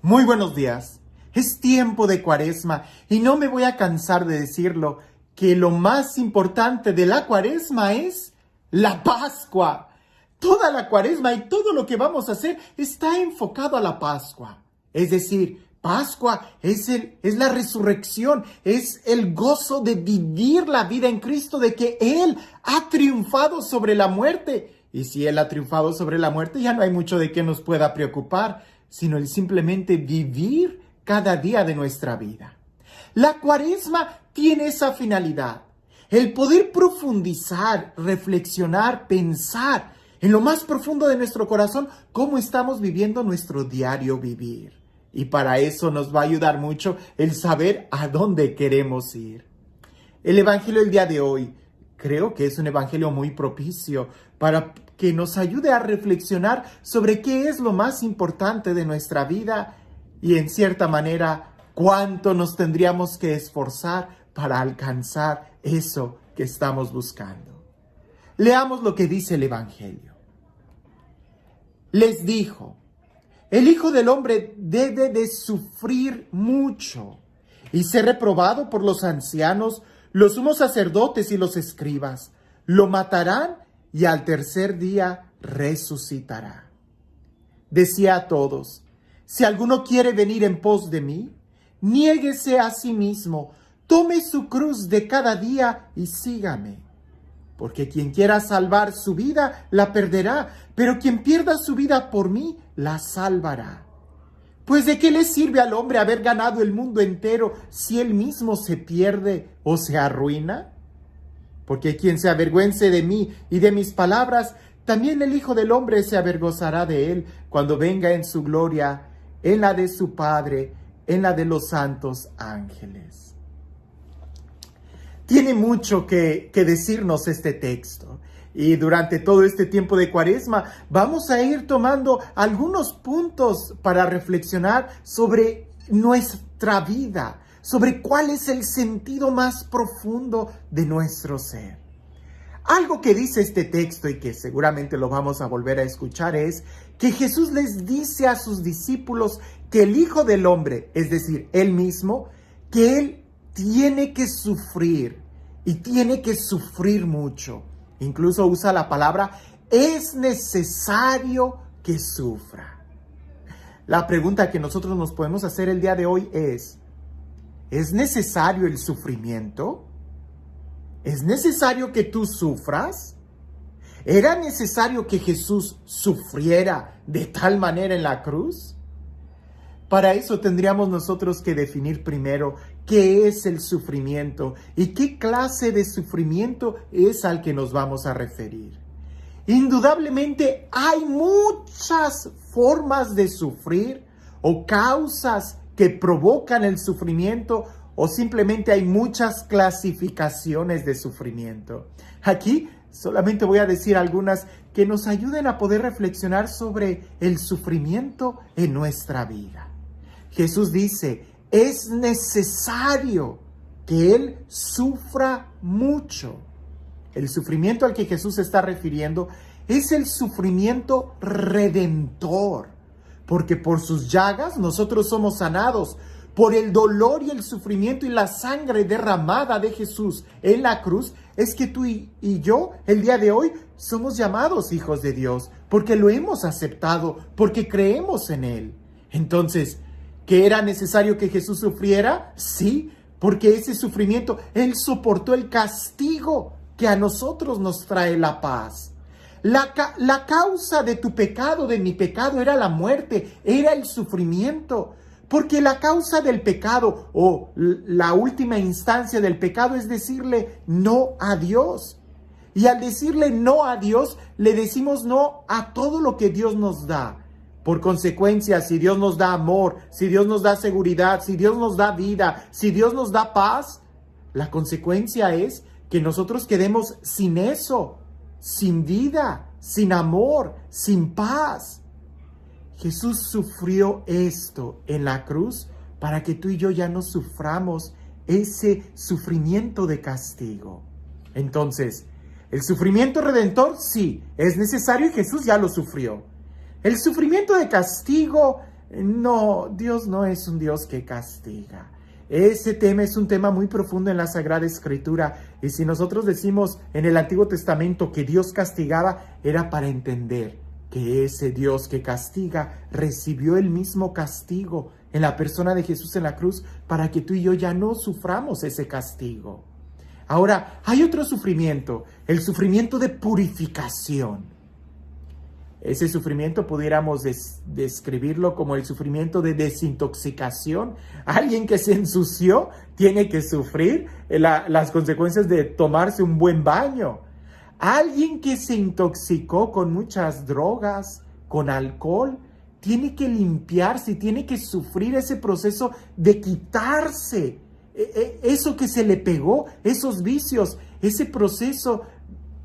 Muy buenos días. Es tiempo de Cuaresma y no me voy a cansar de decirlo, que lo más importante de la Cuaresma es la Pascua. Toda la Cuaresma y todo lo que vamos a hacer está enfocado a la Pascua. Es decir, Pascua es la resurrección, es el gozo de vivir la vida en Cristo, de que Él ha triunfado sobre la muerte. Y si Él ha triunfado sobre la muerte, ya no hay mucho de qué nos pueda preocupar, sino el simplemente vivir cada día de nuestra vida. La Cuaresma tiene esa finalidad, el poder profundizar, reflexionar, pensar en lo más profundo de nuestro corazón cómo estamos viviendo nuestro diario vivir. Y para eso nos va a ayudar mucho el saber a dónde queremos ir. El Evangelio del día de hoy creo que es un evangelio muy propicio para que nos ayude a reflexionar sobre qué es lo más importante de nuestra vida y, en cierta manera, cuánto nos tendríamos que esforzar para alcanzar eso que estamos buscando. Leamos lo que dice el evangelio. Les dijo: el Hijo del Hombre debe de sufrir mucho y ser reprobado por los ancianos, los sumos sacerdotes y los escribas. Lo matarán y al tercer día resucitará. Decía a todos: si alguno quiere venir en pos de mí, niéguese a sí mismo, tome su cruz de cada día y sígame. Porque quien quiera salvar su vida, la perderá, pero quien pierda su vida por mí, la salvará. Pues ¿de qué le sirve al hombre haber ganado el mundo entero si él mismo se pierde o se arruina? Porque quien se avergüence de mí y de mis palabras, también el Hijo del Hombre se avergonzará de él cuando venga en su gloria, en la de su Padre, en la de los santos ángeles. Tiene mucho que decirnos este texto. Y durante todo este tiempo de Cuaresma vamos a ir tomando algunos puntos para reflexionar sobre nuestra vida, sobre cuál es el sentido más profundo de nuestro ser. Algo que dice este texto y que seguramente lo vamos a volver a escuchar es que Jesús les dice a sus discípulos que el Hijo del Hombre, es decir, Él mismo, que Él tiene que sufrir y tiene que sufrir mucho. Incluso usa la palabra: es necesario que sufra. La pregunta que nosotros nos podemos hacer el día de hoy ¿es necesario el sufrimiento? ¿Es necesario que tú sufras? ¿Era necesario que Jesús sufriera de tal manera en la cruz? Para eso tendríamos nosotros que definir primero qué es el sufrimiento y qué clase de sufrimiento es al que nos vamos a referir. Indudablemente hay muchas formas de sufrir o causas que provocan el sufrimiento, o simplemente hay muchas clasificaciones de sufrimiento. Aquí solamente voy a decir algunas que nos ayuden a poder reflexionar sobre el sufrimiento en nuestra vida. Jesús dice: es necesario que Él sufra mucho. El sufrimiento al que Jesús se está refiriendo es el sufrimiento redentor, porque por sus llagas nosotros somos sanados. Por el dolor y el sufrimiento y la sangre derramada de Jesús en la cruz, es que tú y yo el día de hoy somos llamados hijos de Dios, porque lo hemos aceptado, porque creemos en Él. Entonces, ¿que era necesario que Jesús sufriera? Sí, porque ese sufrimiento, Él soportó el castigo que a nosotros nos trae la paz. La causa de tu pecado, de mi pecado, era la muerte, era el sufrimiento. Porque la causa del pecado o la última instancia del pecado es decirle no a Dios. Y al decirle no a Dios, le decimos no a todo lo que Dios nos da. Por consecuencia, si Dios nos da amor, si Dios nos da seguridad, si Dios nos da vida, si Dios nos da paz, la consecuencia es que nosotros quedemos sin eso, sin vida, sin amor, sin paz. Jesús sufrió esto en la cruz para que tú y yo ya no suframos ese sufrimiento de castigo. Entonces, el sufrimiento redentor sí, es necesario y Jesús ya lo sufrió. El sufrimiento de castigo No, Dios no es un Dios que castiga. Ese tema es un tema muy profundo en la Sagrada Escritura. Y si nosotros decimos en el Antiguo Testamento que Dios castigaba, era para entender que ese Dios que castiga recibió el mismo castigo en la persona de Jesús en la cruz para que tú y yo ya no suframos ese castigo. Ahora, hay otro sufrimiento, el sufrimiento de purificación. Ese sufrimiento pudiéramos describirlo como el sufrimiento de desintoxicación. Alguien que se ensució tiene que sufrir las consecuencias de tomarse un buen baño. Alguien que se intoxicó con muchas drogas, con alcohol, tiene que limpiarse, tiene que sufrir ese proceso de quitarse eso que se le pegó, esos vicios, ese proceso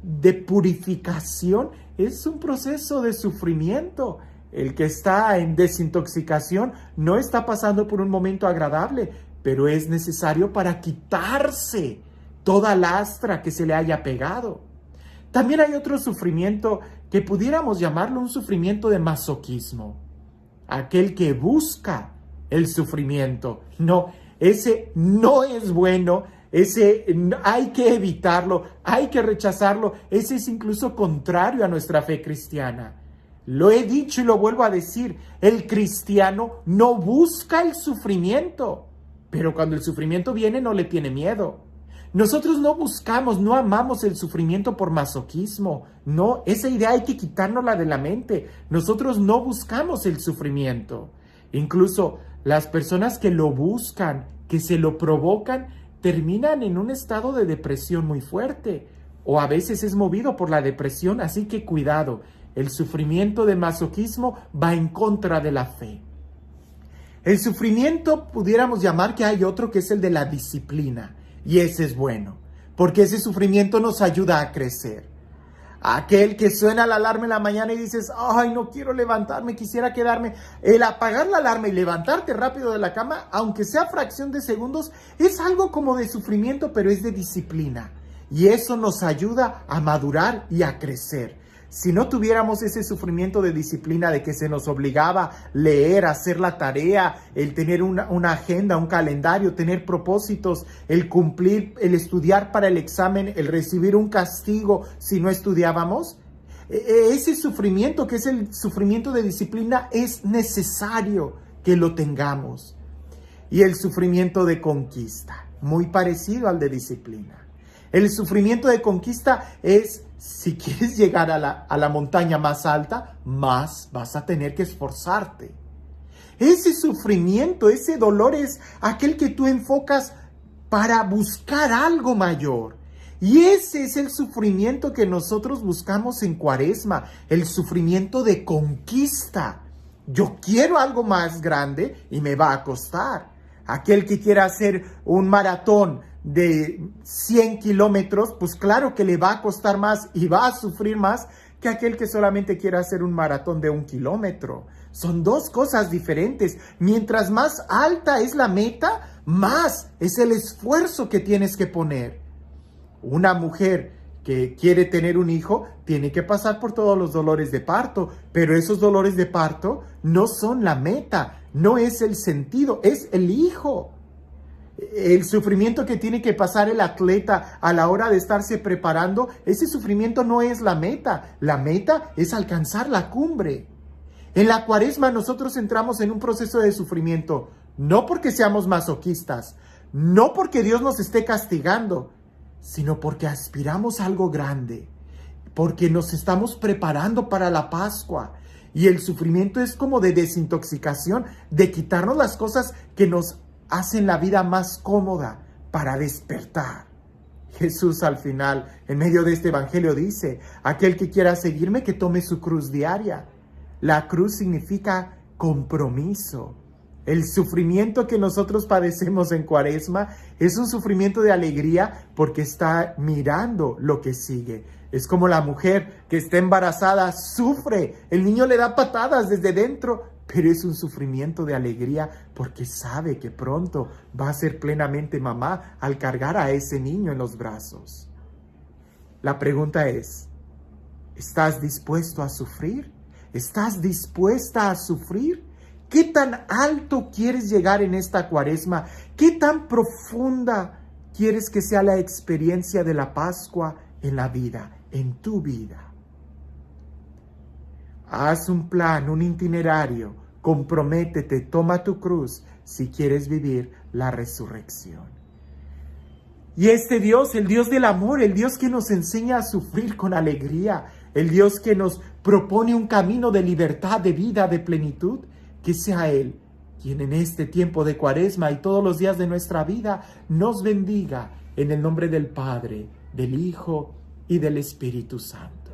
de purificación. Es un proceso de sufrimiento. El que está en desintoxicación no está pasando por un momento agradable, pero es necesario para quitarse toda lastra que se le haya pegado. También hay otro sufrimiento que pudiéramos llamarlo un sufrimiento de masoquismo. Aquel que busca el sufrimiento. No, ese no es bueno. Ese hay que evitarlo, hay que rechazarlo. Ese es incluso contrario a nuestra fe cristiana. Lo he dicho y lo vuelvo a decir, el cristiano no busca el sufrimiento, pero cuando el sufrimiento viene no le tiene miedo. Nosotros no buscamos, no amamos el sufrimiento por masoquismo. No, esa idea hay que quitárnosla de la mente. Nosotros no buscamos el sufrimiento. Incluso las personas que lo buscan, que se lo provocan, terminan en un estado de depresión muy fuerte, o a veces es movido por la depresión, así que cuidado, el sufrimiento de masoquismo va en contra de la fe. El sufrimiento pudiéramos llamar que hay otro que es el de la disciplina, y ese es bueno, porque ese sufrimiento nos ayuda a crecer. Aquel que suena la alarma en la mañana y dices, ay, no quiero levantarme, quisiera quedarme. El apagar la alarma y levantarte rápido de la cama, aunque sea fracción de segundos, es algo como de sufrimiento, pero es de disciplina. Y eso nos ayuda a madurar y a crecer. Si no tuviéramos ese sufrimiento de disciplina de que se nos obligaba a leer, a hacer la tarea, el tener una agenda, un calendario, tener propósitos, el cumplir, el estudiar para el examen, el recibir un castigo si no estudiábamos, ese sufrimiento que es el sufrimiento de disciplina es necesario que lo tengamos. Y el sufrimiento de conquista, muy parecido al de disciplina. El sufrimiento de conquista es, si quieres llegar a la montaña más alta, más vas a tener que esforzarte. Ese sufrimiento, ese dolor es aquel que tú enfocas para buscar algo mayor. Y ese es el sufrimiento que nosotros buscamos en Cuaresma, el sufrimiento de conquista. Yo quiero algo más grande y me va a costar. Aquel que quiera hacer un maratón de 100 kilómetros, pues claro que le va a costar más y va a sufrir más que aquel que solamente quiera hacer un maratón de 1 kilómetro. Son dos cosas diferentes. Mientras más alta es la meta, más es el esfuerzo que tienes que poner. Una mujer que quiere tener un hijo tiene que pasar por todos los dolores de parto, pero esos dolores de parto no son la meta, no es el sentido, es el hijo. El sufrimiento que tiene que pasar el atleta a la hora de estarse preparando, ese sufrimiento no es la meta es alcanzar la cumbre. En la Cuaresma nosotros entramos en un proceso de sufrimiento, no porque seamos masoquistas, no porque Dios nos esté castigando, sino porque aspiramos a algo grande, porque nos estamos preparando para la Pascua. Y el sufrimiento es como de desintoxicación, de quitarnos las cosas que nos hacen la vida más cómoda para despertar. Jesús al final, en medio de este evangelio dice, aquel que quiera seguirme, que tome su cruz diaria. La cruz significa compromiso. El sufrimiento que nosotros padecemos en Cuaresma es un sufrimiento de alegría porque está mirando lo que sigue. Es como la mujer que está embarazada, sufre, el niño le da patadas desde dentro, pero es un sufrimiento de alegría porque sabe que pronto va a ser plenamente mamá al cargar a ese niño en los brazos. La pregunta es, ¿estás dispuesto a sufrir? ¿Estás dispuesta a sufrir? ¿Qué tan alto quieres llegar en esta Cuaresma? ¿Qué tan profunda quieres que sea la experiencia de la Pascua en la vida, en tu vida? Haz un plan, un itinerario, comprométete, toma tu cruz si quieres vivir la resurrección. Y este Dios, el Dios del amor, el Dios que nos enseña a sufrir con alegría, el Dios que nos propone un camino de libertad, de vida, de plenitud, que sea Él quien en este tiempo de Cuaresma y todos los días de nuestra vida nos bendiga en el nombre del Padre, del Hijo y del Espíritu Santo.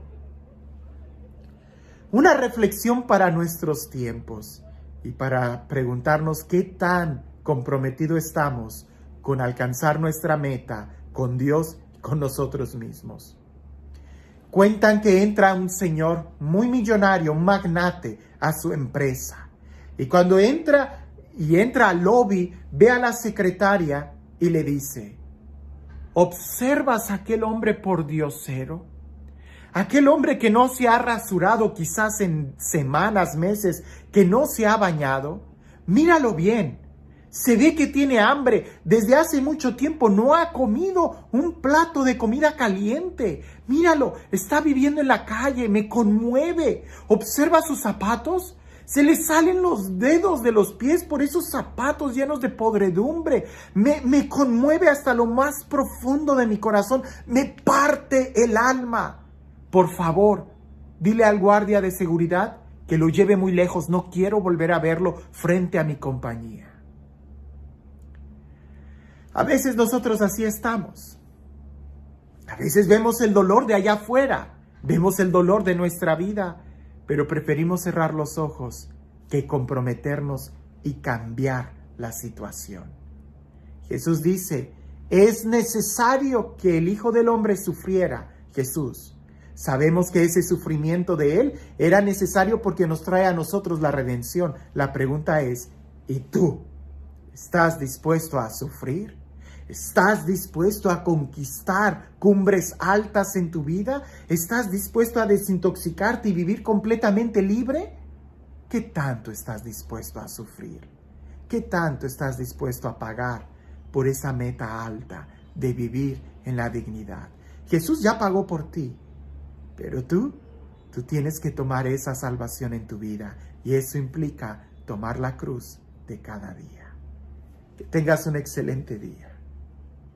Una reflexión para nuestros tiempos y para preguntarnos qué tan comprometidos estamos con alcanzar nuestra meta con Dios y con nosotros mismos. Cuentan que entra un señor muy millonario, un magnate, a su empresa. Y cuando entra al lobby, ve a la secretaria y le dice: ¿observas a aquel hombre pordiosero? Aquel hombre que no se ha rasurado quizás en semanas, meses, que no se ha bañado. Míralo bien. Se ve que tiene hambre. Desde hace mucho tiempo no ha comido un plato de comida caliente. Míralo, está viviendo en la calle. Me conmueve. ¿Observa sus zapatos? Se le salen los dedos de los pies por esos zapatos llenos de podredumbre. Me conmueve hasta lo más profundo de mi corazón. Me parte el alma. Por favor, dile al guardia de seguridad que lo lleve muy lejos. No quiero volver a verlo frente a mi compañía. A veces nosotros así estamos. A veces vemos el dolor de allá afuera. Vemos el dolor de nuestra vida. Pero preferimos cerrar los ojos que comprometernos y cambiar la situación. Jesús dice: es necesario que el Hijo del Hombre sufriera. Jesús. Sabemos que ese sufrimiento de Él era necesario porque nos trae a nosotros la redención. La pregunta es: ¿y tú? ¿Estás dispuesto a sufrir? ¿Estás dispuesto a conquistar cumbres altas en tu vida? ¿Estás dispuesto a desintoxicarte y vivir completamente libre? ¿Qué tanto estás dispuesto a sufrir? ¿Qué tanto estás dispuesto a pagar por esa meta alta de vivir en la dignidad? Jesús ya pagó por ti, pero tú tienes que tomar esa salvación en tu vida, y eso implica tomar la cruz de cada día. Que tengas un excelente día.